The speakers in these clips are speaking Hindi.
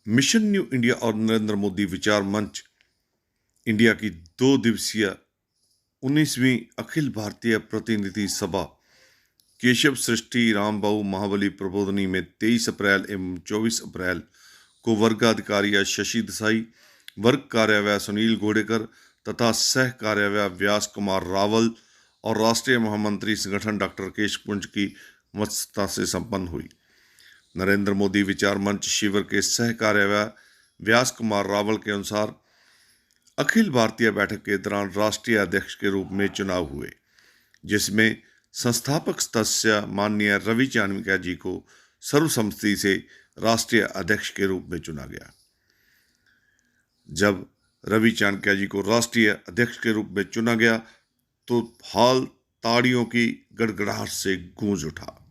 मिशन न्यू इंडिया और नरेंद्र मोदी विचार मंच इंडिया की 2 दिवसीय 19वीं अखिल भारतीय प्रतिनिधि सभा केशव सृष्टि रामबाबू महाबली प्रबोधनी में 23 अप्रैल एवं 24 अप्रैल को वर्गाधिकारी शशि देसाई, वर्ग कार्यवाह सुनील घोड़ेकर तथा सह कार्यवाह व्यास कुमार रावल और राष्ट्रीय महामंत्री संगठन डॉक्टर केशव पुंज की मध्यस्थता से संपन्न हुई। नरेंद्र मोदी विचार मंच शिविर के सह कार्यवाह व्यास कुमार रावल के अनुसार अखिल भारतीय बैठक के दौरान राष्ट्रीय अध्यक्ष के रूप में चुनाव हुए, जिसमें संस्थापक सदस्य माननीय रवि चाणक्य जी को सर्वसम्मति से राष्ट्रीय अध्यक्ष के रूप में चुना गया। जब रवि चाणक्य जी को राष्ट्रीय अध्यक्ष के रूप में चुना गया तो हाल ताड़ियों की गड़गड़ाहट से गूंज उठा।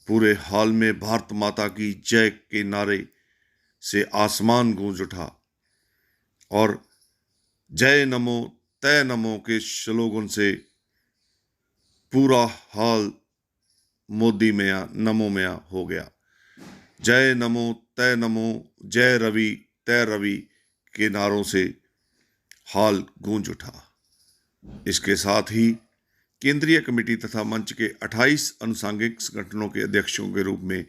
पूरे हाल में भारत माता की जय के नारे से आसमान गूंज उठा और जय नमो तय नमो के स्लोगन से पूरा हाल मोदी मया नमो मया हो गया। जय नमो तय नमो, जय रवि तय रवि के नारों से हाल गूंज उठा। इसके साथ ही केंद्रीय कमेटी तथा मंच के 28 अनुसांगिक संगठनों के अध्यक्षों के रूप में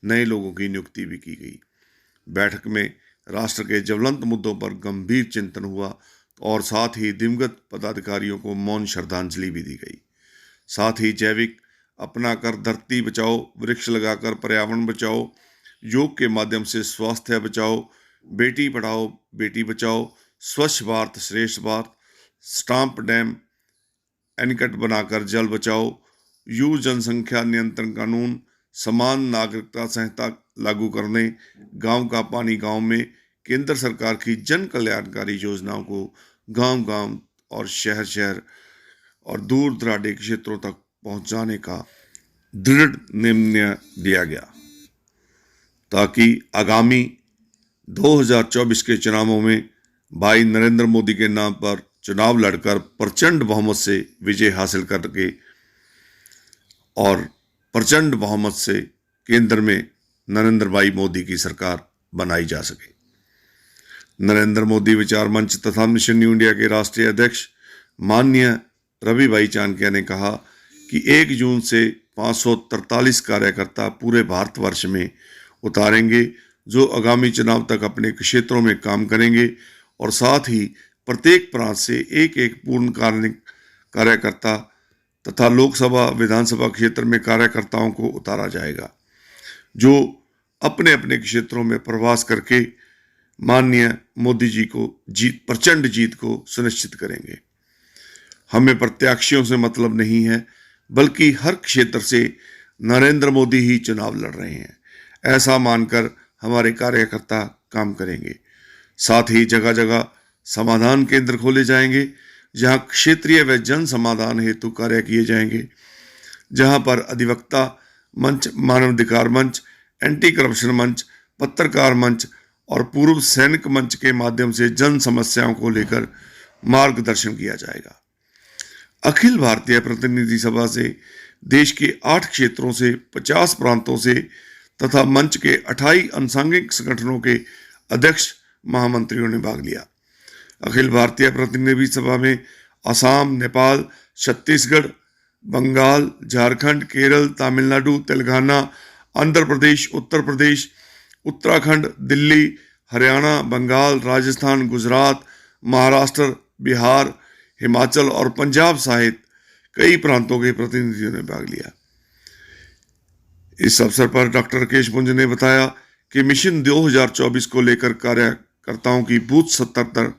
नए लोगों की नियुक्ति भी की गई। बैठक में राष्ट्र के ज्वलंत मुद्दों पर गंभीर चिंतन हुआ और साथ ही दिवंगत पदाधिकारियों को मौन श्रद्धांजलि भी दी गई। साथ ही जैविक अपना कर धरती बचाओ, वृक्ष लगाकर पर्यावरण बचाओ, योग के माध्यम से स्वास्थ्य बचाओ, बेटी पढ़ाओ बेटी बचाओ, स्वच्छ भारत श्रेष्ठ भारत, स्टाम्प डैम एनीकट बनाकर जल बचाओ, युवा जनसंख्या नियंत्रण कानून, समान नागरिकता संहिता लागू करने, गांव का पानी गांव में, केंद्र सरकार की जन कल्याणकारी योजनाओं को गांव गांव और शहर शहर और दूर दराडे क्षेत्रों तक पहुंचाने का दृढ़ निर्णय लिया गया, ताकि आगामी 2024 के चुनावों में भाई नरेंद्र मोदी के नाम पर चुनाव लड़कर प्रचंड बहुमत से विजय हासिल करके और प्रचंड बहुमत से केंद्र में नरेंद्र भाई मोदी की सरकार बनाई जा सके। नरेंद्र मोदी विचार मंच तथा मिशन न्यू इंडिया के राष्ट्रीय अध्यक्ष माननीय रवि भाई चाणक्य ने कहा कि 1 जून से 543 कार्यकर्ता पूरे भारतवर्ष में उतारेंगे, जो आगामी चुनाव तक अपने क्षेत्रों में काम करेंगे और साथ ही प्रत्येक प्रांत से एक एक पूर्ण कार्यकर्ता तथा लोकसभा विधानसभा क्षेत्र में कार्यकर्ताओं को उतारा जाएगा, जो अपने अपने क्षेत्रों में प्रवास करके माननीय मोदी जी को प्रचंड जीत को सुनिश्चित करेंगे। हमें प्रत्याशियों से मतलब नहीं है, बल्कि हर क्षेत्र से नरेंद्र मोदी ही चुनाव लड़ रहे हैं, ऐसा मानकर हमारे कार्यकर्ता काम करेंगे। साथ ही जगह जगह समाधान केंद्र खोले जाएंगे, जहां क्षेत्रीय व जन समाधान हेतु कार्य किए जाएंगे, जहां पर अधिवक्ता मंच, मानवाधिकार मंच, एंटी करप्शन मंच, पत्रकार मंच और पूर्व सैनिक मंच के माध्यम से जन समस्याओं को लेकर मार्गदर्शन किया जाएगा। अखिल भारतीय प्रतिनिधि सभा से देश के 8 क्षेत्रों से 50 प्रांतों से तथा मंच के 28 अनुसांगिक संगठनों के अध्यक्ष महामंत्रियों ने भाग लिया। अखिल भारतीय प्रतिनिधि सभा में असम, नेपाल, छत्तीसगढ़, बंगाल, झारखंड, केरल, तमिलनाडु, तेलंगाना, आंध्र प्रदेश, उत्तर प्रदेश, उत्तराखंड, दिल्ली, हरियाणा, बंगाल, राजस्थान, गुजरात, महाराष्ट्र, बिहार, हिमाचल और पंजाब सहित कई प्रांतों के प्रतिनिधियों ने भाग लिया। इस अवसर पर डॉक्टर केशव पुंज ने बताया कि मिशन 2024 को लेकर कार्यकर्ताओं की बूथ स्तर तक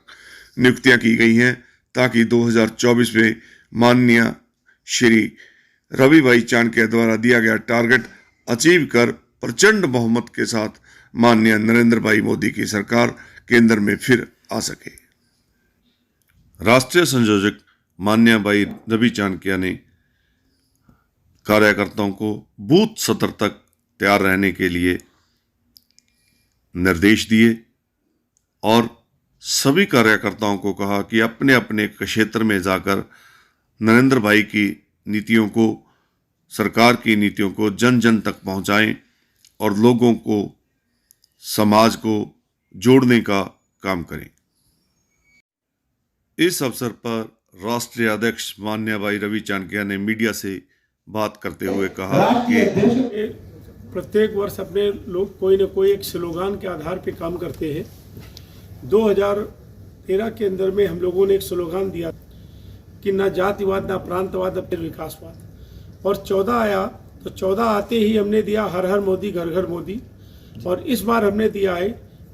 नियुक्तियां की गई हैं, ताकि 2024 में माननीय श्री रवि भाई चाणक्य द्वारा दिया गया टारगेट अचीव कर प्रचंड बहुमत के साथ माननीय नरेंद्र भाई मोदी की सरकार केंद्र में फिर आ सके। राष्ट्रीय संयोजक माननीय भाई रवि चाणक्य ने कार्यकर्ताओं को बूथ स्तर तक तैयार रहने के लिए निर्देश दिए और सभी कार्यकर्ताओं को कहा कि अपने अपने क्षेत्र में जाकर नरेंद्र भाई की नीतियों को, सरकार की नीतियों को जन जन तक पहुंचाएं और लोगों को समाज को जोड़ने का काम करें। इस अवसर पर राष्ट्रीय अध्यक्ष माननीय भाई रवि चाणक्य ने मीडिया से बात करते हुए कहा कि प्रत्येक वर्ष अपने लोग कोई न कोई एक स्लोगान के आधार पर काम करते हैं। 2013 के अंदर में हम लोगों ने एक स्लोगान दिया कि ना जातिवाद ना प्रांतवाद अपने विकासवाद, और 14 आया तो 14 आते ही हमने दिया हर हर मोदी घर घर मोदी, और इस बार हमने दिया है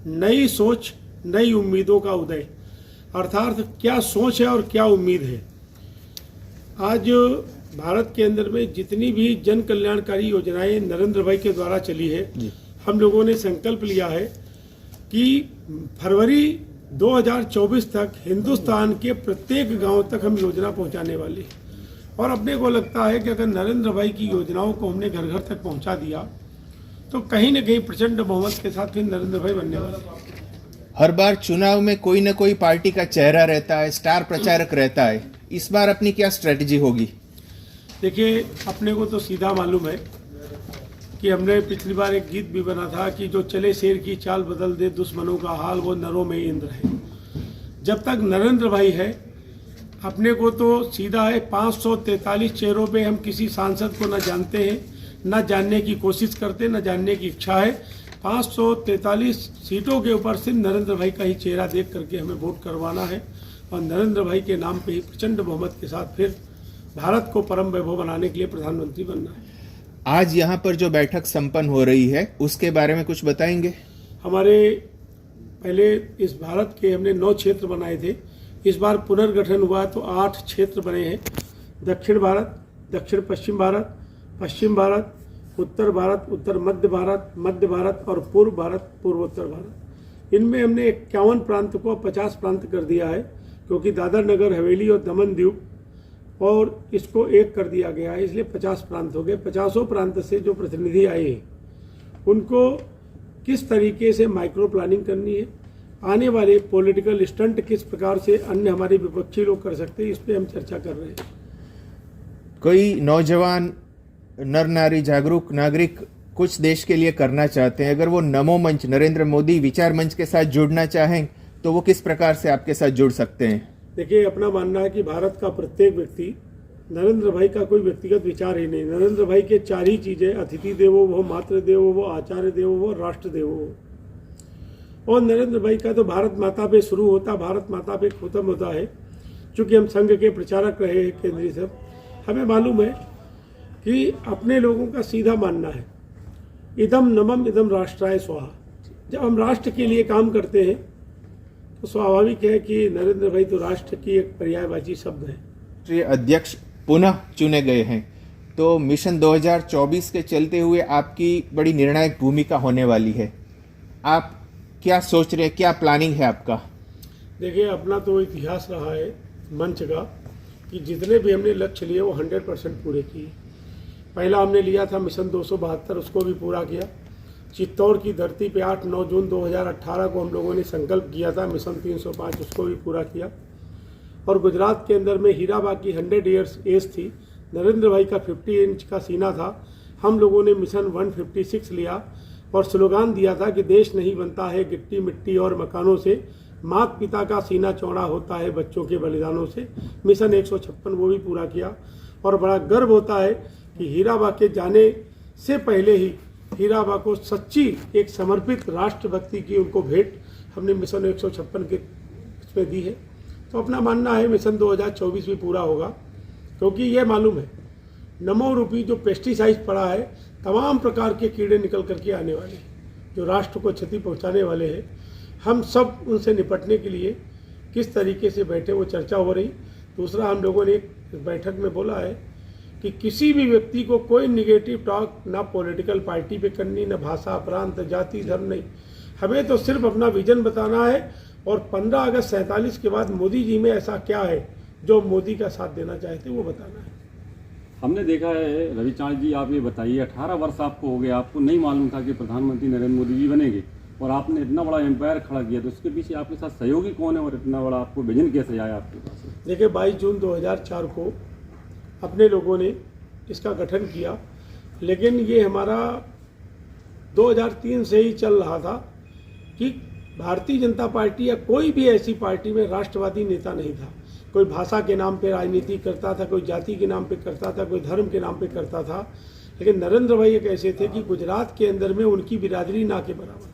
नई सोच नई उम्मीदों का उदय। अर्थात क्या सोच है और क्या उम्मीद है। आज भारत के अंदर में जितनी भी जन कल्याणकारी योजनाएं नरेंद्र भाई के द्वारा चली है, हम लोगों ने संकल्प लिया है कि फरवरी 2024 तक हिंदुस्तान के प्रत्येक गांव तक हम योजना पहुंचाने वाले हैं। और अपने को लगता है कि अगर नरेंद्र भाई की योजनाओं को हमने घर घर तक पहुंचा दिया तो कहीं न कहीं प्रचंड बहुमत के साथ फिर नरेंद्र भाई बनने वाले हैं। हर बार चुनाव में कोई न कोई पार्टी का चेहरा रहता है, स्टार प्रचारक रहता है। इस बार अपनी क्या स्ट्रेटजी होगी? देखिए, अपने को तो सीधा मालूम है कि हमने पिछली बार एक गीत भी बना था कि जो चले शेर की चाल बदल दे दुश्मनों का हाल, वो नरों में इंद्र है। जब तक नरेंद्र भाई है, अपने को तो सीधा है 543 चेहरों पे हम किसी सांसद को न जानते हैं, न जानने की कोशिश करते, न जानने की इच्छा है। 543 सीटों के ऊपर सिर्फ नरेंद्र भाई का ही चेहरा देख करके हमें वोट करवाना है, और नरेंद्र भाई के नाम पे ही प्रचंड बहुमत के साथ फिर भारत को परम वैभव बनाने के लिए प्रधानमंत्री बनना है। आज यहाँ पर जो बैठक संपन्न हो रही है उसके बारे में कुछ बताएंगे? हमारे पहले इस भारत के हमने 9 क्षेत्र बनाए थे। इस बार पुनर्गठन हुआ तो 8 क्षेत्र बने हैं। दक्षिण भारत, दक्षिण पश्चिम भारत, पश्चिम भारत, उत्तर भारत, उत्तर मध्य भारत, मध्य भारत और पूर्व भारत, पूर्वोत्तर भारत। इनमें हमने 51 प्रांत को 50 प्रांत कर दिया है, क्योंकि दादर नगर हवेली और दमन दीव और इसको एक कर दिया गया है, इसलिए 50 प्रांत हो गए। 50 प्रांत से जो प्रतिनिधि आए हैं उनको किस तरीके से माइक्रो प्लानिंग करनी है, आने वाले पॉलिटिकल स्टंट किस प्रकार से अन्य हमारे विपक्षी लोग कर सकते हैं, इस पर हम चर्चा कर रहे हैं। कोई नौजवान नर नारी जागरूक नागरिक कुछ देश के लिए करना चाहते हैं, अगर वो नमो मंच नरेंद्र मोदी विचार मंच के साथ जुड़ना चाहें तो वो किस प्रकार से आपके साथ जुड़ सकते हैं? देखिए, अपना मानना है कि भारत का प्रत्येक व्यक्ति, नरेंद्र भाई का कोई व्यक्तिगत विचार ही नहीं। नरेंद्र भाई के 4 ही चीज़ें, अतिथि देवो वो, मातृ देवो वो, आचार्य देवो वो, राष्ट्र देवो वो। और नरेंद्र भाई का तो भारत माता पे शुरू होता, भारत माता पे खत्म होता है। चूँकि हम संघ के प्रचारक रहे हैं केंद्रीय सब, हमें मालूम है कि अपने लोगों का सीधा मानना है इदम नमम इदम राष्ट्राय स्वाहा। जब हम राष्ट्र के लिए काम करते हैं तो स्वाभाविक है कि नरेंद्र भाई तो राष्ट्र की एक पर्यायवाची शब्द है। राष्ट्रीय अध्यक्ष पुनः चुने गए हैं, तो मिशन 2024 के चलते हुए आपकी बड़ी निर्णायक भूमिका होने वाली है। आप क्या सोच रहे हैं, क्या प्लानिंग है आपका? देखिए, अपना तो इतिहास रहा है मंच का कि जितने भी हमने लक्ष्य लिए वो 100% पूरे किए। पहला हमने लिया था मिशन 272, उसको भी पूरा किया। चित्तौड़ की धरती पे 8-9 जून 2018 को हम लोगों ने संकल्प किया था मिशन 305, उसको भी पूरा किया। और गुजरात के अंदर में हीराबाग की 100 ईयर्स एज थी, नरेंद्र भाई का 50 इंच का सीना था, हम लोगों ने मिशन 156 लिया और स्लोगान दिया था कि देश नहीं बनता है गिट्टी मिट्टी और मकानों से, माता पिता का सीना चौड़ा होता है बच्चों के बलिदानों से। मिशन 156 वो भी पूरा किया। और बड़ा गर्व होता है कि हीराबाग के जाने से पहले ही हीराबाग को सच्ची एक समर्पित राष्ट्रभक्ति की उनको भेंट हमने मिशन 156 के इसमें दी है। तो अपना मानना है मिशन 2024 भी पूरा होगा, क्योंकि ये मालूम है नमो रूपी जो पेस्टिसाइड पड़ा है, तमाम प्रकार के कीड़े निकल करके आने वाले हैं जो राष्ट्र को क्षति पहुंचाने वाले हैं। हम सब उनसे निपटने के लिए किस तरीके से बैठे वो चर्चा हो रही। दूसरा, हम लोगों ने इस बैठक में बोला है कि किसी भी व्यक्ति को कोई निगेटिव टॉक ना पॉलिटिकल पार्टी पे करनी, ना भाषा प्रांत जाति धर्म नहीं। हमें तो सिर्फ अपना विजन बताना है और 15 अगस्त 47 के बाद मोदी जी में ऐसा क्या है जो मोदी का साथ देना चाहते वो बताना है। हमने देखा है रवि चाणक्य जी, आप ये बताइए 18 वर्ष आपको हो गया, आपको नहीं मालूम था कि प्रधानमंत्री नरेंद्र मोदी जी बनेंगे और आपने इतना बड़ा एम्पायर खड़ा किया, तो उसके पीछे आपके साथ सहयोगी कौन है और इतना बड़ा आपको विजन कैसे आया आपके पास? देखिए, 22 जून 2004 को अपने लोगों ने इसका गठन किया, लेकिन ये हमारा 2003 से ही चल रहा था। कि भारतीय जनता पार्टी या कोई भी ऐसी पार्टी में राष्ट्रवादी नेता नहीं था। कोई भाषा के नाम पे राजनीति करता था, कोई जाति के नाम पे करता था, कोई धर्म के नाम पे करता था। लेकिन नरेंद्र भाई एक ऐसे थे कि गुजरात के अंदर में उनकी बिरादरी ना के बराबर,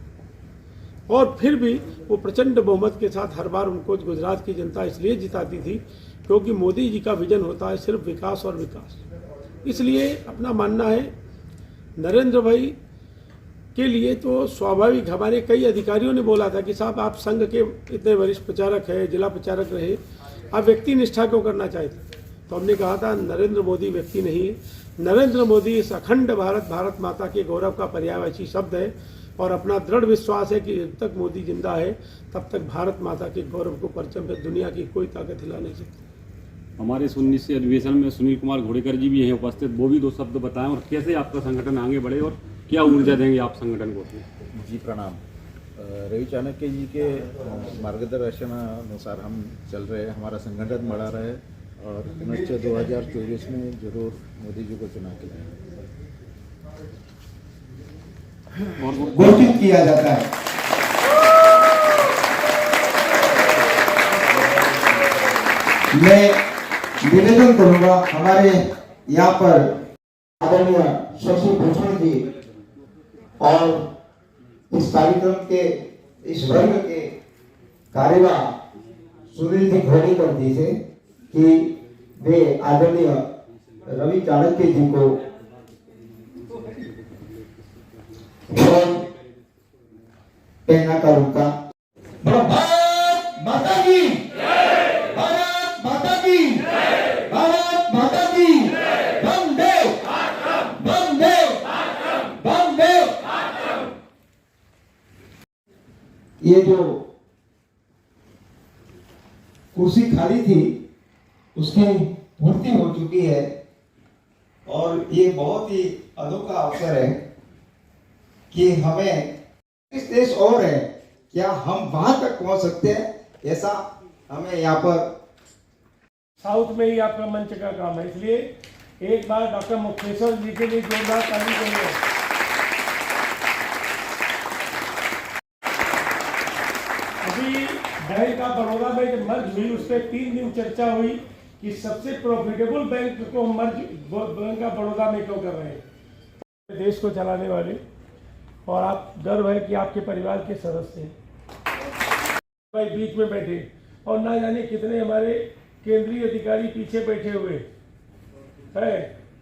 और फिर भी वो प्रचंड बहुमत के साथ हर बार उनको गुजरात की जनता इसलिए जिताती थी क्योंकि मोदी जी का विजन होता है सिर्फ विकास और विकास। इसलिए अपना मानना है नरेंद्र भाई के लिए तो स्वाभाविक, हमारे कई अधिकारियों ने बोला था कि साहब आप संघ के इतने वरिष्ठ प्रचारक हैं, जिला प्रचारक रहे, आप व्यक्ति निष्ठा क्यों करना चाहते? तो हमने कहा था नरेंद्र मोदी व्यक्ति नहीं है, नरेंद्र मोदी इस अखंड भारत माता के गौरव का पर्यायवाची शब्द है, और अपना दृढ़ विश्वास है कि जब तक मोदी जिंदा है तब तक भारत माता के गौरव को परचम पे दुनिया की कोई ताकत हिला नहीं सकती। हमारे 19 अधिवेशन में सुनील कुमार घोड़ेकर जी भी हैं उपस्थित, वो भी 2 शब्द बताएं और कैसे आपका संगठन आगे बढ़े और क्या ऊर्जा देंगे आप संगठन को? जी प्रणाम। रवि चाणक्य जी के मार्गदर्शन अनुसार हम चल रहे हैं, हमारा संगठन बढ़ा रहे और पुनश्च 2024 में जरूर मोदी जी को चुना के लाएंगे। घोषित किया जाता है। मैं निवेदन करूंगा हमारे यहाँ पर आदरणीय शशि भूषण जी और इस कार्यक्रम के इस वर्ग के कार्यवाह सुनील जी घोड़ेकर जी से कि वे आदरणीय रवि चाणक्य जी को पहना कर उनका भारत माता की भारत माता की भारत माता की वंदे वंदे वंदे। ये जो कुर्सी खाली थी उसकी पूर्ति हो चुकी है और ये बहुत ही अनोखा अवसर है कि हमें इस देश और है, क्या हम वहां तक पहुंच सकते हैं, ऐसा हमें यहाँ पर साउथ में ही आपका मंच का काम है। इसलिए एक बार डॉक्टर मुक्तेश्वर जी के लिए जोरदार ताली करिए। अभी बैंक ऑफ बड़ौदा में जब मर्ज हुई उस पर 3 दिन चर्चा हुई कि सबसे प्रॉफिटेबल बैंक को मर्ज बैंक ऑफ बड़ौदा में क्यों कर रहे हैं। देश को चलाने वाले, और आप गर्व है कि आपके परिवार के सदस्य हैं भाई बीच में बैठे, और ना जाने कितने हमारे केंद्रीय अधिकारी पीछे बैठे हुए है,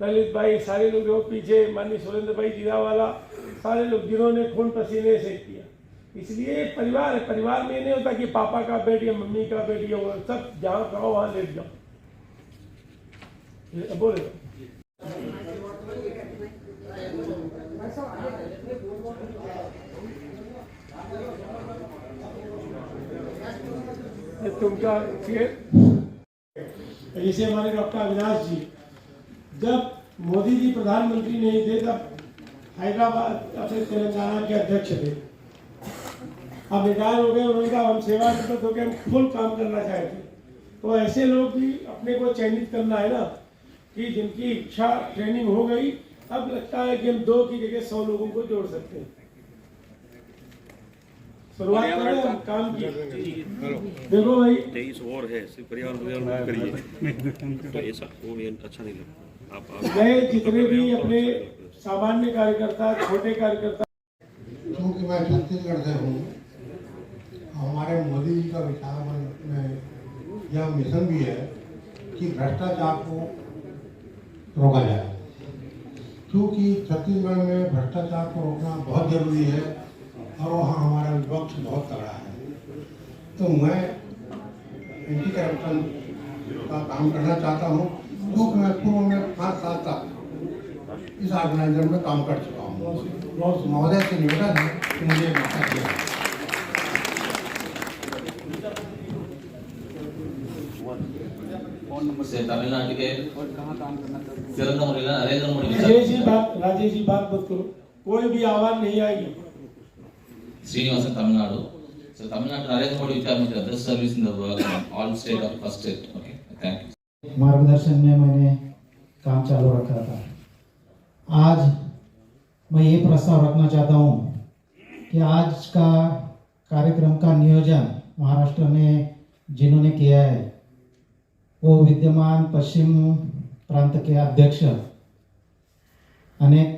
ललित भाई, सारे लोग पीछे, माननीय सुरेंद्र भाई जीरावाला, सारे लोग जिन्होंने खून पसीने से किया। इसलिए परिवार है, परिवार में नहीं होता कि पापा का बेट या मम्मी का बेट या वो सब जहाँ कहो वहाँ लेट जाओ। बोले तुमका जैसे हमारे डॉक्टर अविनाश जी, जब मोदी जी प्रधानमंत्री नहीं थे तब हैदराबाद अपने तेलंगाना के अध्यक्ष थे, अब रिटायर हो गए, उन्होंने कहा हम सेवानिवृत्त हो गए, हम फुल काम करना चाहते। तो ऐसे लोग भी अपने को चयनित करना है ना, कि जिनकी इच्छा ट्रेनिंग हो गई, अब लगता है कि हम 2 की जगह 100 लोगों को जोड़ सकते हैं। शुरुआत करें हम काम की। देखो भाई 23 और है, सिर्फ पर्यावरण करिए तो ऐसा वो अच्छा नहीं लगता। आप मैं जितने भी अपने सामान्य कार्यकर्ता, छोटे कार्यकर्ता, क्योंकि मैं छत्तीसगढ़ से हूँ, हमारे मोदी जी का विचार में यह मिशन भी है कि भ्रष्टाचार को रोका जाए, क्योंकि छत्तीसगढ़ में भ्रष्टाचार को रोकना बहुत जरूरी है और वहाँ हमारा विपक्ष बहुत तगड़ा है। तो मैं एंटी करप्शन का काम करना चाहता हूँ, क्योंकि मैं पूर्व में 5 साल तक इस ऑर्गेनाइजर में काम कर चुका हूँ। महोदय से निवेदन है कि मुझे मौका दिया। से तमिलनाडु के सिरंगा मुरलीला नरेंद्र मोदी राजेश जी बात मत करो, कोई भी आवाज नहीं आएगी। Srinivasan, Tamil Nadu. So Tamil Nadu, Narendra Modi Vichar Manch, the best service in the world, all state of first state. Okay, thank you. मार्गदर्शन में मैंने काम चालू रखा था। आज मैं ये प्रस्ताव रखना चाहता हूँ कि आज का कार्यक्रम का नियोजन महाराष्ट्र में जिन्होंने किया है वो विद्यमान पश्चिम प्रांत के अध्यक्ष, अनेक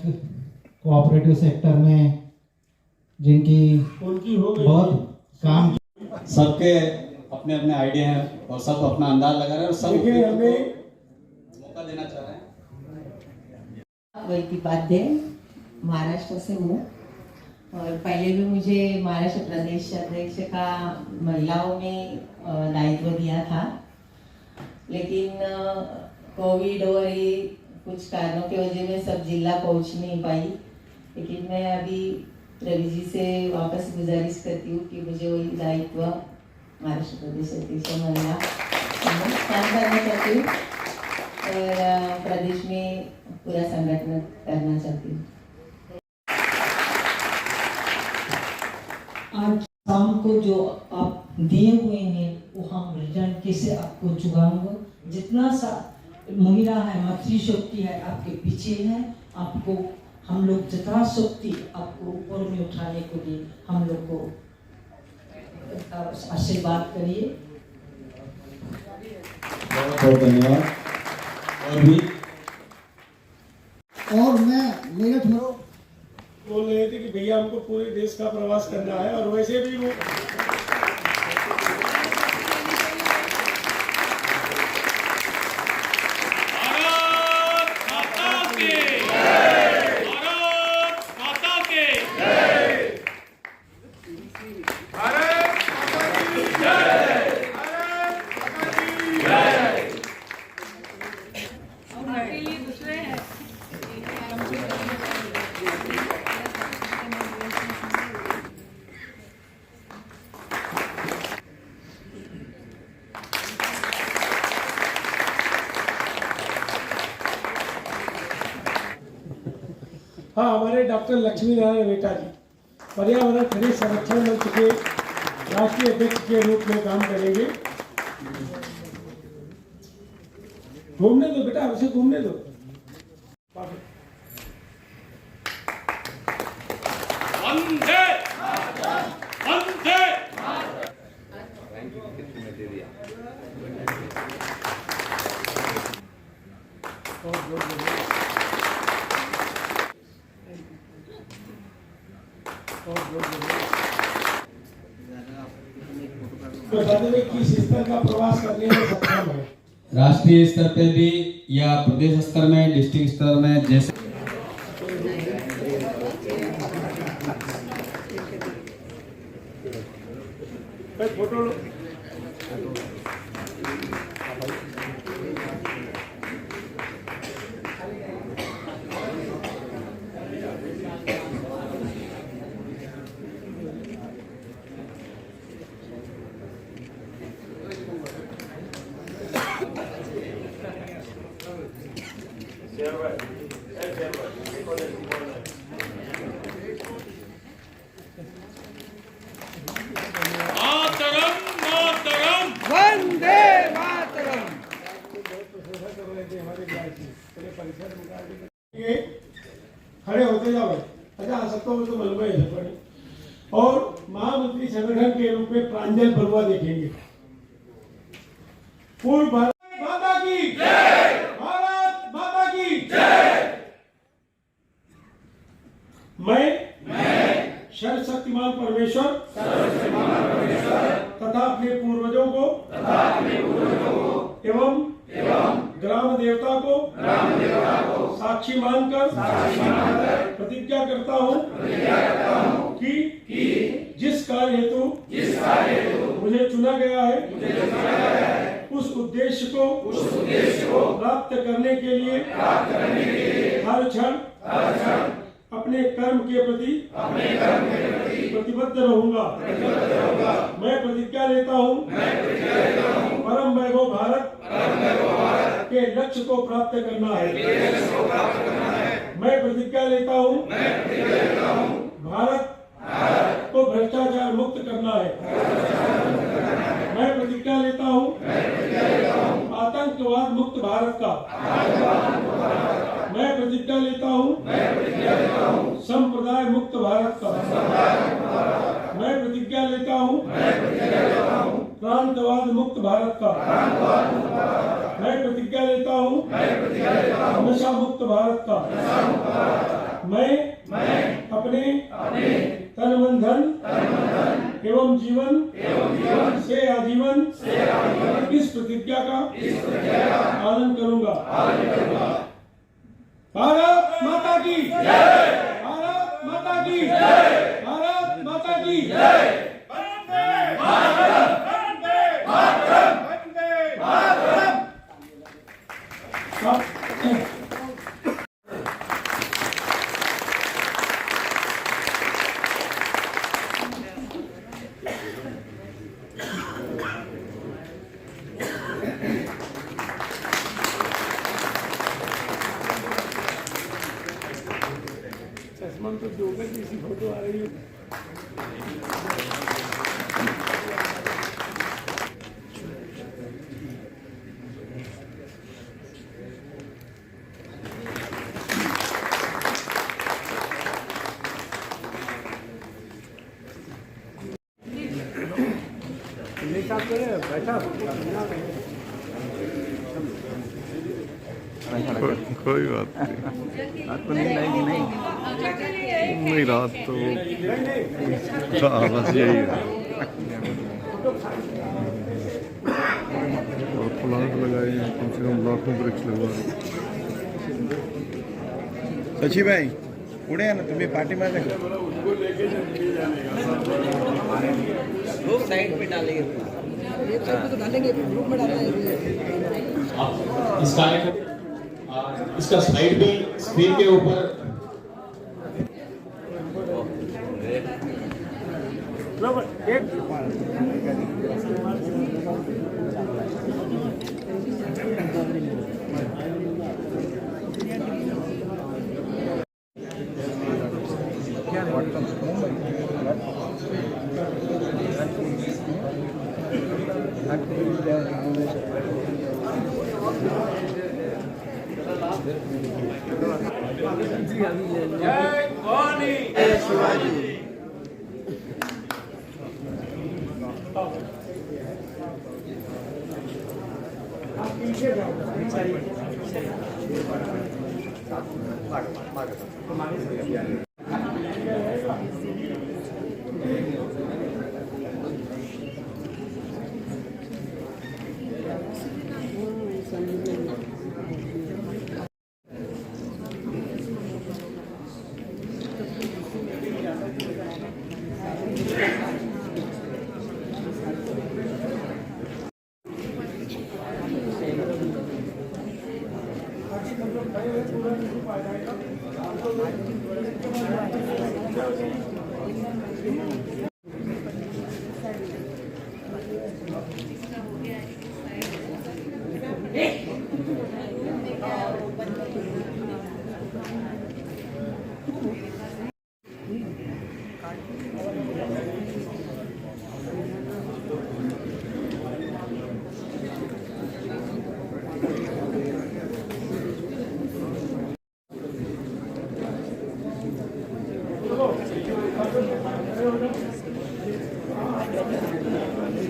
कोऑपरेटिव सेक्टर में जिनकी उनकी हो गई बहुत काम सबके अपने अपने आइडिया हैं और सब अपना अंदाज लगा रहे हैं और सब देखिए हमें मौका देना चाह रहे हैं। वैद्य महाराष्ट्र से हूँ और पहले भी मुझे महाराष्ट्र प्रदेश अध्यक्ष का महिलाओं में दायित्व दिया था, लेकिन कोविड और ये कुछ कारणों की वजह में सब जिला पहुँच नहीं पाई। लेकिन मैं अभी रवि जी से वापस गुजारिश करती हूँ कि मुझे वही दायित्व महाराष्ट्र प्रदेश अध्यक्ष महिला काम करना चाहती हूँ और प्रदेश में पूरा संगठन करना चाहती हूँ। आज शाम को जो आप दिए हुए हैं वो हम रिटर्न कैसे आपको चुकाऊंगा। जितना सा महिला है, मातृशक्ति है आपके पीछे है, आपको हम लोग जितना शक्ति आपको ऊपर में उठाने के लिए हम लोग को आशीर्वाद करिए। बहुत बहुत धन्यवाद। और भी और मैं मेरठ में बोल रहे थे कि भैया हमको पूरे देश का प्रवास करना है, और वैसे भी वो हाँ, हमारे डॉक्टर लक्ष्मी नारायण मेहता जी पर्यावरण खनिज संरक्षण मंच के राष्ट्रीय अध्यक्ष के रूप में काम करेंगे। घूमने दो बेटा, उसे घूमने दो। वंदे वंदे किस स्तर का प्रवास करने में सक्षम है। राष्ट्रीय स्तर पे भी या प्रदेश स्तर में, डिस्ट्रिक्ट स्तर में, जैसे फोटो खड़े होते जाओ। अच्छा, सबको तो मालूम है। और महामंत्री संगठन के रूप में प्रांजल बरुआ देखेंगे। पूर्व भारत माता की जय, भारत माता की जय। मैं सर्वशक्तिमान परमेश्वर तथा अपने पूर्वजों को एवं ग्राम देवता को साक्षी मानकर प्रतिज्ञा करता हूँ कि जिस कार्य हेतु मुझे चुना गया है उस उद्देश्य को प्राप्त करने के लिए हर क्षण अपने कर्म के प्रति प्रतिबद्ध रहूंगा। मैं प्रतिज्ञा लेता हूँ परम वैभव भारत के लक्ष्य को प्राप्त करना है। मैं प्रतिज्ञा लेता हूँ भारत को भ्रष्टाचार मुक्त करना है। मैं प्रतिज्ञा लेता हूँ आतंकवाद मुक्त भारत का। मैं प्रतिज्ञा लेता हूँ संप्रदाय मुक्त भारत का। मैं प्रतिज्ञा लेता हूँ प्रांतवाद मुक्त भारत का। मैं प्रतिज्ञा लेता हूँ नशा मुक्त भारत का। मैं अपने तन मन धन एवं जीवन से आजीवन इस प्रतिज्ञा का पालन करूंगा। भारत माता की जय। भारत माता की जय। भारत माता की जय। चश्मा तो जोकर जैसी फोटो आ रही है। बैठा कोई बात नहीं रात तो बस यही है। और प्लांट लगाए हैं, कम से कम लाखों वृक्ष लगवाए। सचिभाई पुढे या ना तुम्ही पाठीमागे। लोग साइड पे डालेंगे, तो डालेंगे ग्रुप में डालना है। इस कार्यक्रम इसका स्लाइड भी स्क्रीन के ऊपर जय भवानी जय शिवाजी। आप पीछे जाओ।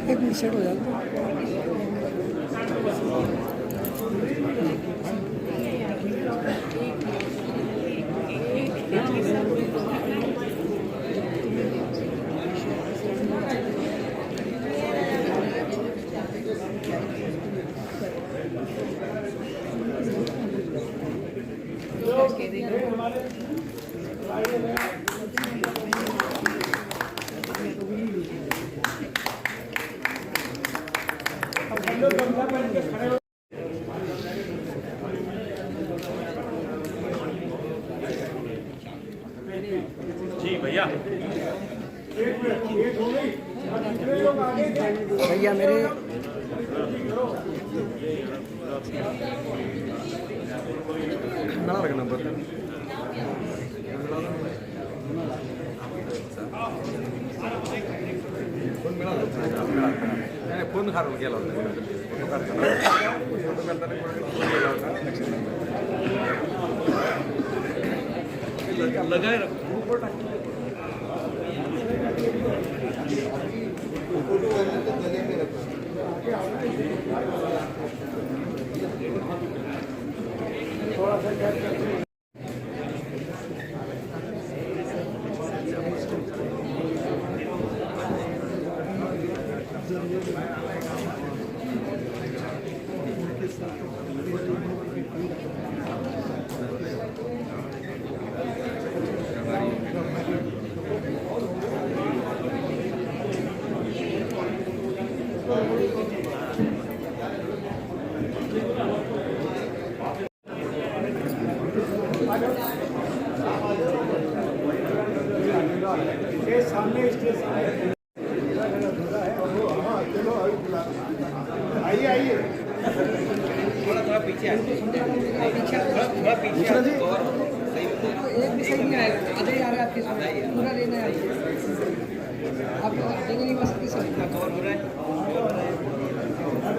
एक मिनट सेट हो जाता जी भैया भैया मेरे नंबर फोन हारून गेला होता लगाए सामने स्टेज आइए आइए थोड़ा पीछे थोड़ा पीछे एक भी सही नहीं आएगा आधे ही आ रहा है आपके सामने पूरा लेना है आप देंगे नहीं बस किसी कवर हो रहा है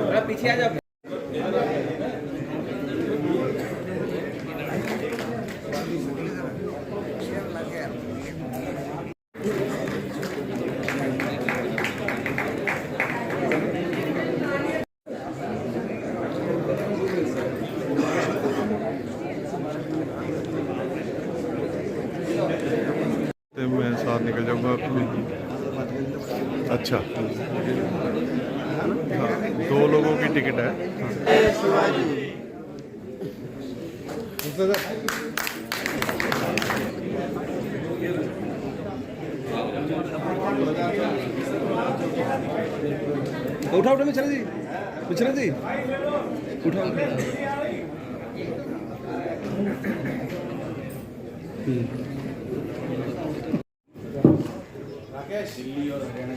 थोड़ा पीछे आ जाओ मैं साथ निकल जाऊंगा। अच्छा, हाँ, 2 लोगों की टिकट है। उठा उठा मिश्रा जी उठा दिल्ली और हरियाणा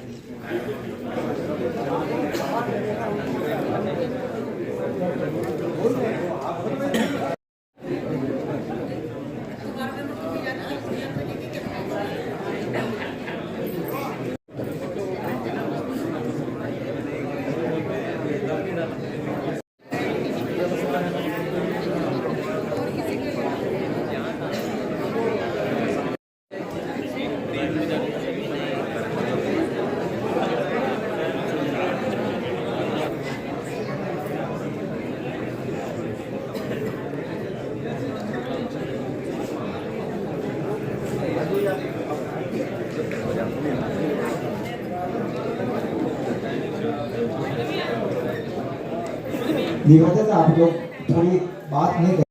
निवेदन है आप लोग थोड़ी बात नहीं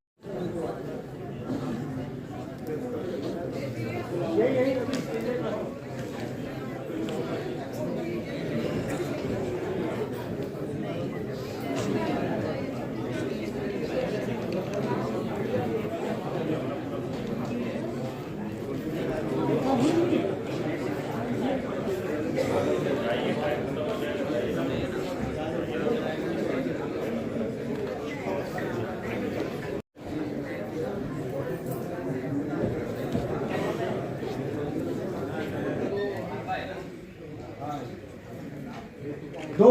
दो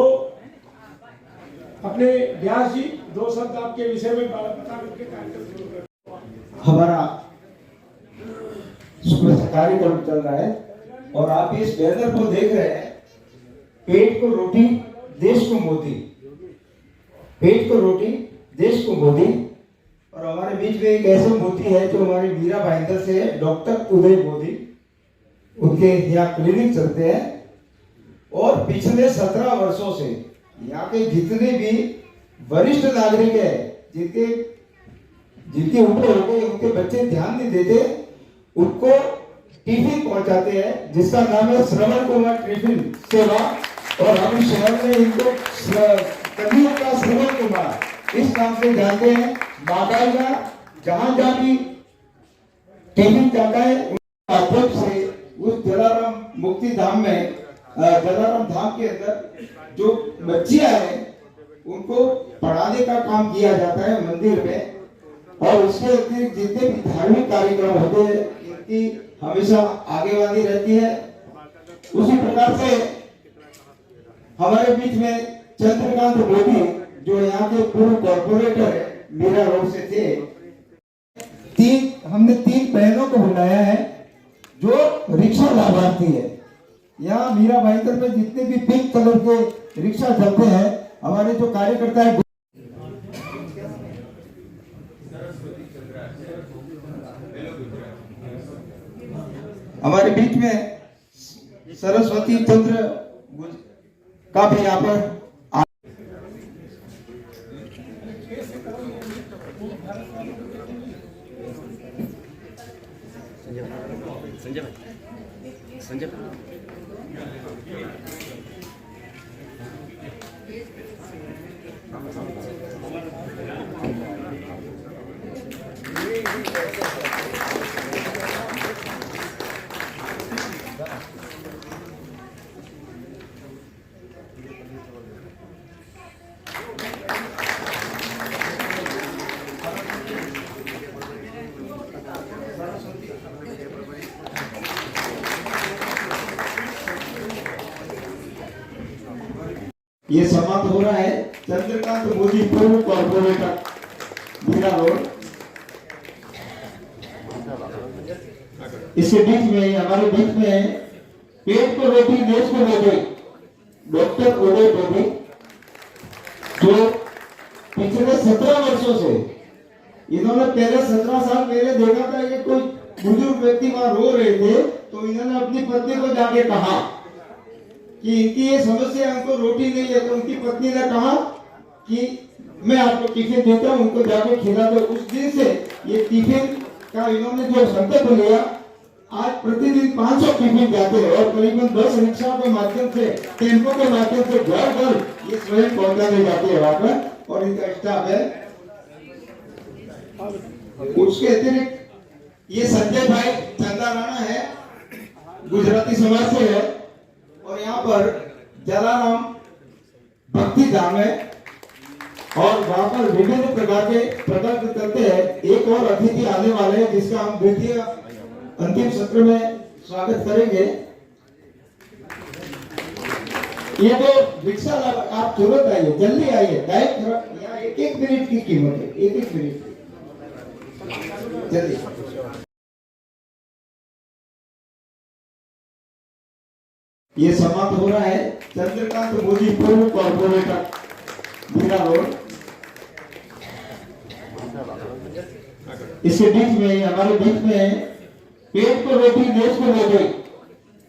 अपने व्यास जी 2 शब्द आपके विषय में बता करके कार्यक्रम शुरू करें। हमारा सुबह कार्यक्रम चल रहा है और आप इस बैनर को देख रहे हैं, पेट को रोटी देश को मोदी, पेट को रोटी देश को मोदी। और हमारे बीच में एक ऐसे मोदी है जो हमारे मीरा भाईंदर से है, डॉक्टर उदय मोदी, उनके यहाँ क्लिनिक चलते हैं और पिछले 17 वर्षों से यहाँ के जितने भी वरिष्ठ नागरिक है जिनके ऊपर हो गए, उनके बच्चे ध्यान नहीं देते, उनको टिफिन पहुंचाते हैं जिसका नाम है श्रवण कुमार टिफिन सेवा। और हम शहर में इनको कवियों का श्रवण कुमार इस नाम से जानते हैं। बाकायदा जहां जहां भी टिफिन जाता है अध्यक्ष से उस जलाराम मुक्ति धाम में जलाराम धाम के अंदर जो बच्चियां हैं उनको पढ़ाने का काम किया जाता है मंदिर में। और उसके अतिरिक्त जितने भी धार्मिक कार्यक्रम होते हैं इनकी हमेशा आगेवानी रहती है। उसी प्रकार से हमारे बीच में चंद्रकांत मोदी जो यहाँ के पूर्व कॉर्पोरेटर है, मीरा रोड से थे। हमने 3 बहनों को बुलाया है जो रिक्शा लाभार्थी है। यहाँ मीरा भाईंदर में जितने भी पिंक कलर के रिक्शा चलते हैं हमारे जो कार्यकर्ता है हमारे बीच में सरस्वती चंद्र का भी यहाँ पर संजय ये समाप्त हो रहा है चंद्रकांत मोदी पूर्व कॉर्पोरेटर बीरा रोड। इसके बीच में हमारे बीच में पेट को रोटी देश को रोटी डॉक्टर उदय मोदी, जो पिछले 17 वर्षों से इन्होंने पहले 17 साल पहले देखा था कि कोई बुजुर्ग व्यक्ति वहां रो रहे थे, तो इन्होंने अपनी पत्नी को जाके कहा कि इनकी ये समस्या, हमको रोटी नहीं है। तो उनकी पत्नी ने कहा कि मैं आपको टिफिन देता हूं, उनको जाके खिला दो। उस दिन से ये टिफिन का इन्होंने जो संकल्प लिया, आज प्रतिदिन 500 टिफिन जाते हैं और करीबन 10 रिक्शा के माध्यम से, टेम्पो के माध्यम से घर घर ये स्वयं पहुंचाने जाते हैं वहां पर, और इनका स्टाफ है। उसके अतिरिक्त ये संजय भाई चंदा राणा है, गुजराती समाज से है, और यहाँ पर जलाराम भक्ति धाम है, और वहां पर विभिन्न प्रकार के प्रकल्प करते हैं। एक और अतिथि आने वाले हैं जिसका हम द्वितीय अंतिम सत्र में स्वागत करेंगे। ये जो रिक्शा आप तुरंत आइए, जल्दी आइए, डायरेक्ट यहाँ 1 मिनट की कीमत है, 1 मिनट जल्दी। ये समाप्त हो रहा है चंद्रकांत मोदी पूर्व कॉर्पोरेटर बीरा रोड। इसके बीच में हमारे बीच में पेट को रोटी देश को रोटी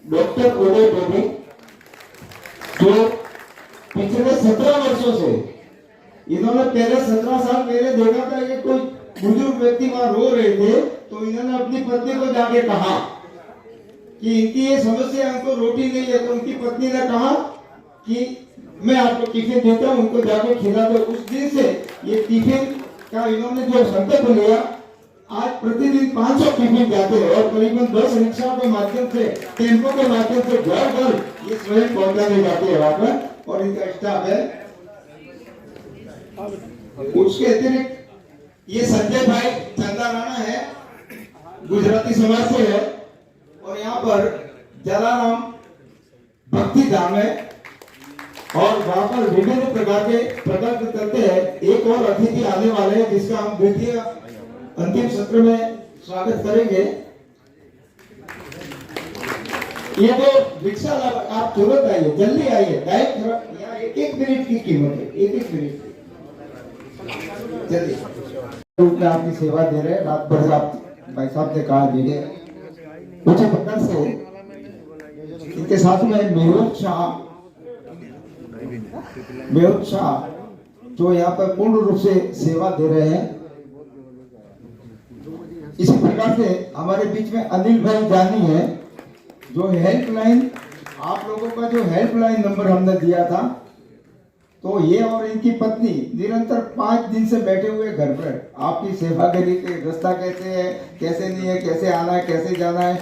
डॉक्टर उदय मोदी, जो पिछले 17 वर्षों से इन्होंने पहले 17 साल पहले देखा था कि कोई बुजुर्ग व्यक्ति वहां रो रहे थे, तो इन्होंने अपनी पत्नी को जाके कहा कि इनकी ये समस्या, हमको रोटी नहीं है। तो उनकी पत्नी ने कहा कि मैं आपको टिफिन देता हूं, उनको जाके खिला दो। उस दिन से ये टिफिन का इन्होंने जो संकल्प लिया, आज प्रतिदिन 500 टिफिन जाते हैं और करीबन 10 रिक्शा के माध्यम से, टेम्पो के माध्यम से घर घर ये स्वयं पहुंचाने जाते हैं वहां पर, और इनका स्टाफ है। उसके अतिरिक्त ये संजय भाई चंदा राणा है, गुजराती समाज से है, और यहाँ पर जलाराम भक्ति धाम है, और वहां पर विभिन्न प्रकार के प्रकल्प करते हैं। एक और अतिथि आने वाले हैं जिसका हम द्वितीय अंतिम सत्र में स्वागत करेंगे। ये जो रिक्शा आप तुरंत आइए, जल्दी आइए, डायरेक्ट यहाँ 1 मिनट की कीमत है, 1 मिनट जल्दी। रूप में आपकी सेवा दे रहे हैं, रात भर आप भाई साहब ने कहा दीजिए उच्च प्रकार से। इनके साथ में मेहुल शाह जो यहाँ पर पूर्ण रूप से सेवा दे रहे हैं। इसी प्रकार से हमारे बीच में अनिल भाई जानी है, जो हेल्पलाइन, आप लोगों का जो हेल्पलाइन नंबर हमने दिया था, तो ये और इनकी पत्नी निरंतर 5 दिन से बैठे हुए घर पर आपकी सेवा के लिए, रास्ता कैसे है, कैसे नहीं है, कैसे आना है, कैसे जाना है,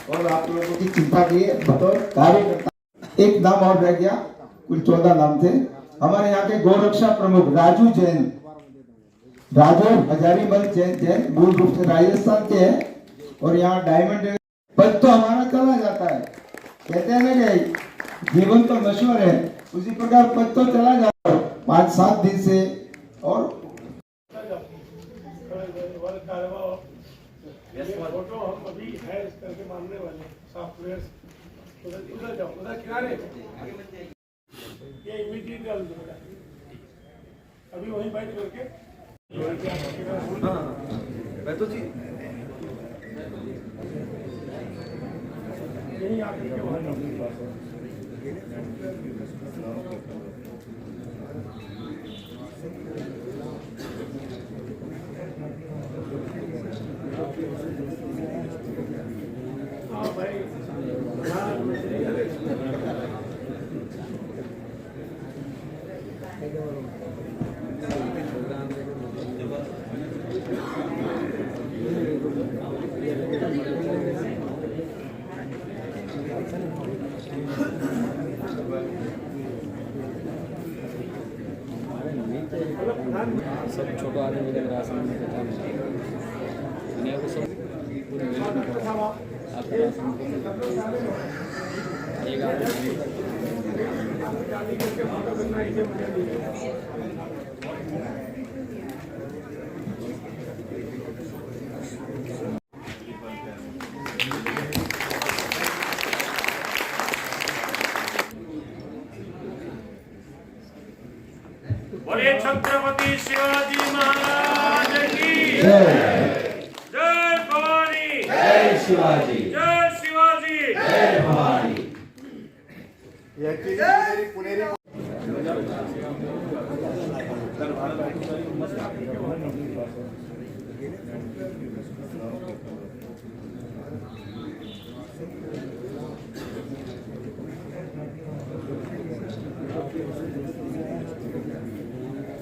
और आप लोगों की चिंता की बतौर कार्यकर्ता। एक नाम और रह गया, कुल 14 नाम थे। हमारे यहाँ के गौरक्षा प्रमुख राजू जैन, राजू हजारीमल जैन मूल रूप से राजस्थान के हैं, और यहाँ डायमंड पद तो हमारा चला जाता है। कहते हैं ना कि जीवन तो नश्वर है, उसी प्रकार पद तो चला जाता है 5-7 दिन से। और फोटो हम अभी है इस करके मानने वाले सॉफ्टवेयर, उधर जाओ, उधर किनारे ये इमीडिएट डाल दो। अभी वहीं बैठ करके बैठो जी यहीं आके के वहाँ हाँ भाई सब छोटा आदमी मिलेगा राशन में पता नहीं दुनिया को सब पूरी मिल आपका राशन एक आदमी बोले छत्रपति शिवाजी महाराज की जय जय भवानी जय शिवाजी जय शिवाजी जय भवानी।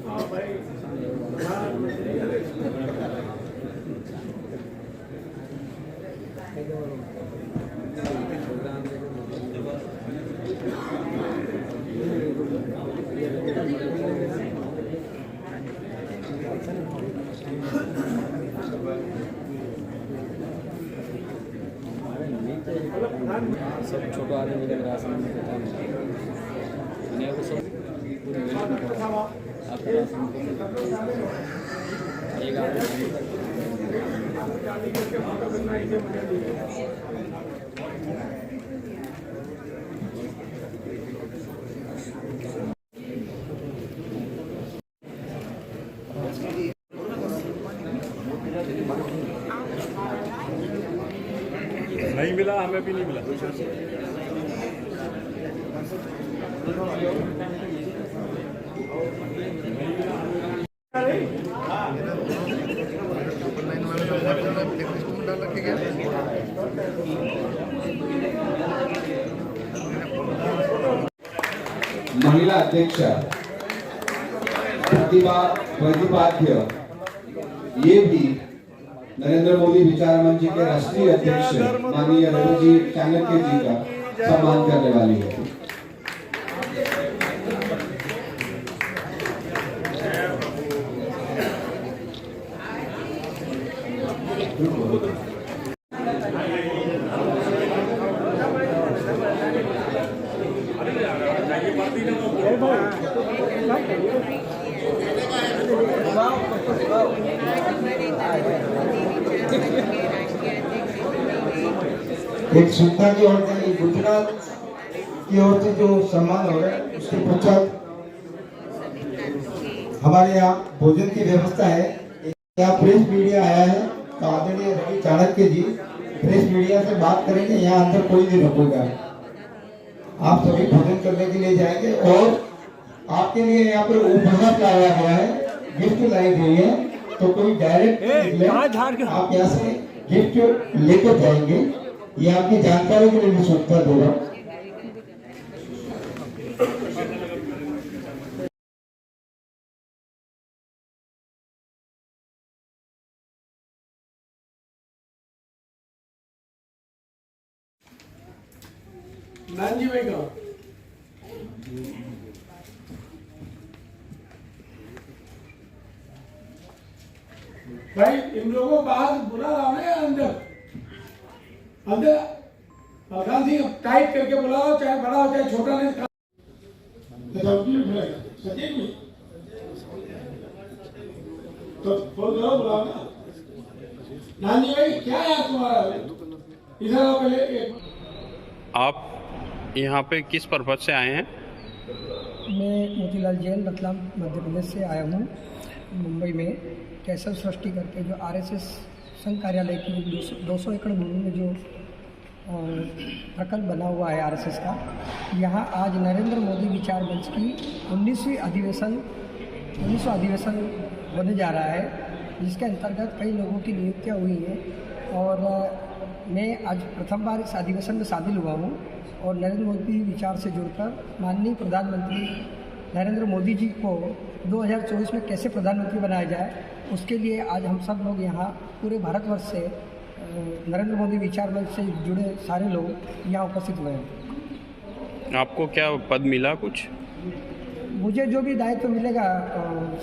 हाँ भाई सब छोटा आदमी मिलेगा राशन में पता नहीं दुनिया को सब पूरी मिल आपका राशन एक आदमी नहीं मिला, हमें भी नहीं मिला। महिला अध्यक्ष प्रतिपाध्य ये भी नरेंद्र मोदी विचार मंच के राष्ट्रीय अध्यक्ष माननीय रवि जी चाणक्य जी का सम्मान करने वाली है। एक संस्था की ओर से गुजरात की ओर से जो सम्मान हो रहा है उसके पश्चात हमारे यहाँ भोजन की व्यवस्था है। यहाँ प्रेस मीडिया आया है तो आदरणीय रवि चाणक्य जी प्रेस मीडिया से बात करेंगे। यहाँ अंदर कोई नहीं रुकेगा, आप सभी भोजन करने के लिए जाएंगे और आपके लिए यहाँ पर उपहार लाया गया है, गिफ्ट लाई गई है, तो कोई डायरेक्ट आप यहाँ से गिफ्ट लेकर जाएंगे। ये आपकी जानकारी के लिए भी सूचना दे रहा हूँ। नानजी भाई का भाई इन लोगों को बाहर बुला रहा हूं अंदर अंदर प्रधान जी टाइट करके बुलाओ, चाहे बड़ा हो चाहे छोटा नहीं। तो बोल दो बुलाओ ना। नानी भाई क्या है तुम्हारा, इधर आओ पहले। आप यहाँ पे किस पर्पज से आए हैं? मैं मोतीलाल जैन रतलाम मध्य प्रदेश से आया हूँ। मुंबई में कैसल सृष्टि करके जो आरएसएस संघ कार्यालय की 200 एकड़ भूमि में जो प्रकल्प बना हुआ है आरएसएस का, यहाँ आज नरेंद्र मोदी विचार मंच की 19वीं अधिवेशन होने जा रहा है, जिसके अंतर्गत कई लोगों की नियुक्तियाँ हुई हैं और मैं आज प्रथम बार इस अधिवेशन में शामिल हुआ हूँ और नरेंद्र मोदी विचार से जुड़कर माननीय प्रधानमंत्री नरेंद्र मोदी जी को 2024 में कैसे प्रधानमंत्री बनाया जाए, उसके लिए आज हम सब लोग यहाँ पूरे भारतवर्ष से नरेंद्र मोदी विचार मंच से जुड़े सारे लोग यहाँ उपस्थित हुए हैं। आपको क्या पद मिला कुछ? मुझे जो भी दायित्व मिलेगा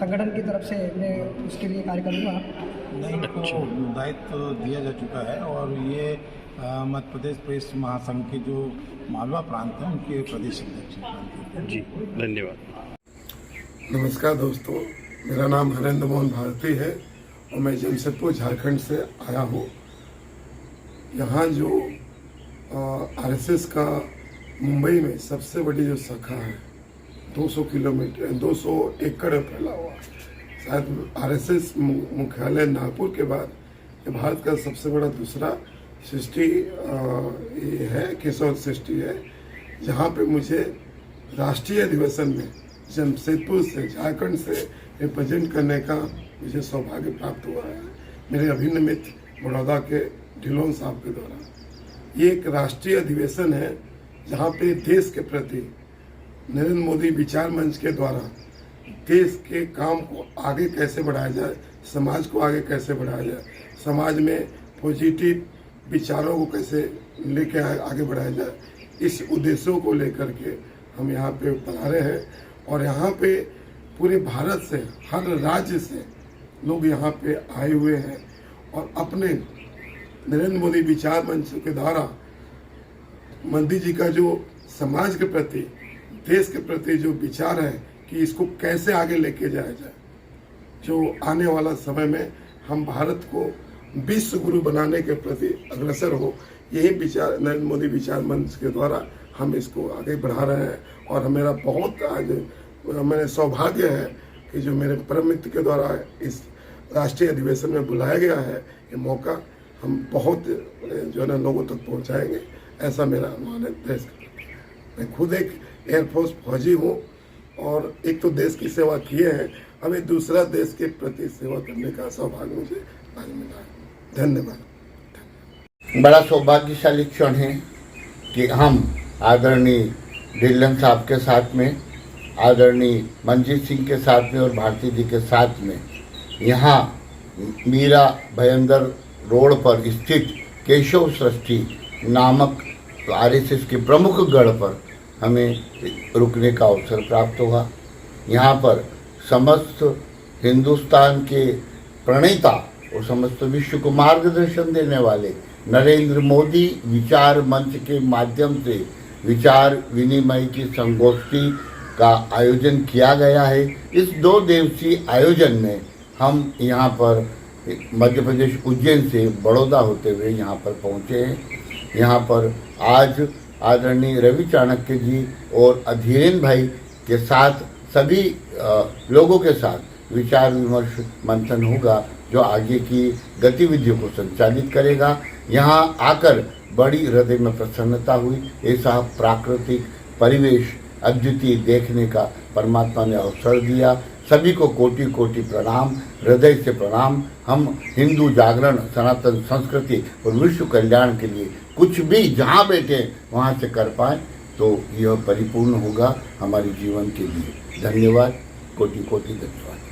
संगठन की तरफ से मैं उसके लिए कार्य करूँगा। नहीं, इनको दायित्व दिया जा चुका है और ये मध्य प्रदेश प्रेस महासंघ के जो मालवा प्रांत है उनके प्रदेश अध्यक्ष हैं। जी धन्यवाद। नमस्कार दोस्तों, मेरा नाम हरेंद्र मोहन भारती है और मैं जमशेदपुर झारखंड से आया हूँ। यहाँ जो आरएसएस का मुंबई में सबसे बड़ी जो शाखा है 200 एकड़ फैला हुआ, शायद आरएसएस मुख्यालय नागपुर के बाद ये भारत का सबसे बड़ा दूसरा सृष्टि है, केशव सृष्टि है, जहाँ पे मुझे राष्ट्रीय अधिवेशन में जमशेदपुर से झारखंड से रिप्रेजेंट करने का मुझे सौभाग्य प्राप्त हुआ है मेरे अभिन्न मित्र बड़ौदा के ढिलोन साहब के द्वारा। ये एक राष्ट्रीय अधिवेशन है जहाँ पे देश के प्रति नरेंद्र मोदी विचार मंच के द्वारा देश के काम को आगे कैसे बढ़ाया जाए, समाज को आगे कैसे बढ़ाया जाए, समाज में पॉजिटिव विचारों को कैसे लेके आगे बढ़ाया जाए, इस उद्देश्यों को लेकर के हम यहाँ पे पधारे हैं। और यहाँ पे पूरे भारत से, हर राज्य से लोग यहाँ पे आए हुए हैं और अपने नरेंद्र मोदी विचार मंच के द्वारा मोदी जी का जो समाज के प्रति, देश के प्रति जो विचार है कि इसको कैसे आगे लेके जाया जाए, जो आने वाला समय में हम भारत को विश्व गुरु बनाने के प्रति अग्रसर हो, यही विचार नरेंद्र मोदी विचार मंच के द्वारा हम इसको आगे बढ़ा रहे हैं। और मेरा बहुत आज मेरे सौभाग्य है कि जो मेरे परम मित्र के द्वारा इस राष्ट्रीय अधिवेशन में बुलाया गया है, ये मौका हम बहुत जो है ना लोगों तक पहुंचाएंगे, ऐसा मेरा अनुमान है देश के प्रति। मैं खुद एक एयरफोर्स फौजी हूँ और एक तो देश की सेवा किए हैं, अब एक दूसरा देश के प्रति सेवा करने का सौभाग्य मुझे आज मिला है। धन्यवाद। बड़ा सौभाग्यशाली क्षण है कि हम आदरणीय ढिल्लन साहब के साथ में, आदरणीय मंजीत सिंह के साथ में और भारती जी के साथ में यहाँ मीरा भयंदर रोड पर स्थित केशव सृष्टि नामक आरएसएस के प्रमुख गढ़ पर हमें रुकने का अवसर प्राप्त हुआ। यहाँ पर समस्त हिंदुस्तान के प्रणेता और समस्त विश्व को मार्गदर्शन देने वाले नरेंद्र मोदी विचार मंच के माध्यम से विचार विनिमय की संगोष्ठी का आयोजन किया गया है। इस 2 दिवसीय आयोजन में हम यहाँ पर मध्य प्रदेश उज्जैन से बड़ौदा होते हुए यहाँ पर पहुँचे हैं। यहाँ पर आज आदरणीय रवि चाणक्य जी और अधीरेन भाई के साथ सभी लोगों के साथ विचार विमर्श मंथन होगा जो आगे की गतिविधियों को संचालित करेगा। यहाँ आकर बड़ी हृदय में प्रसन्नता हुई। ऐसा प्राकृतिक परिवेश अद्वितीय देखने का परमात्मा ने अवसर दिया। सभी को कोटि कोटि प्रणाम, हृदय से प्रणाम। हम हिंदू जागरण, सनातन संस्कृति और विश्व कल्याण के लिए कुछ भी जहाँ बैठे वहाँ से कर पाएँ तो यह परिपूर्ण होगा हमारे जीवन के लिए। धन्यवाद, कोटि कोटि धन्यवाद।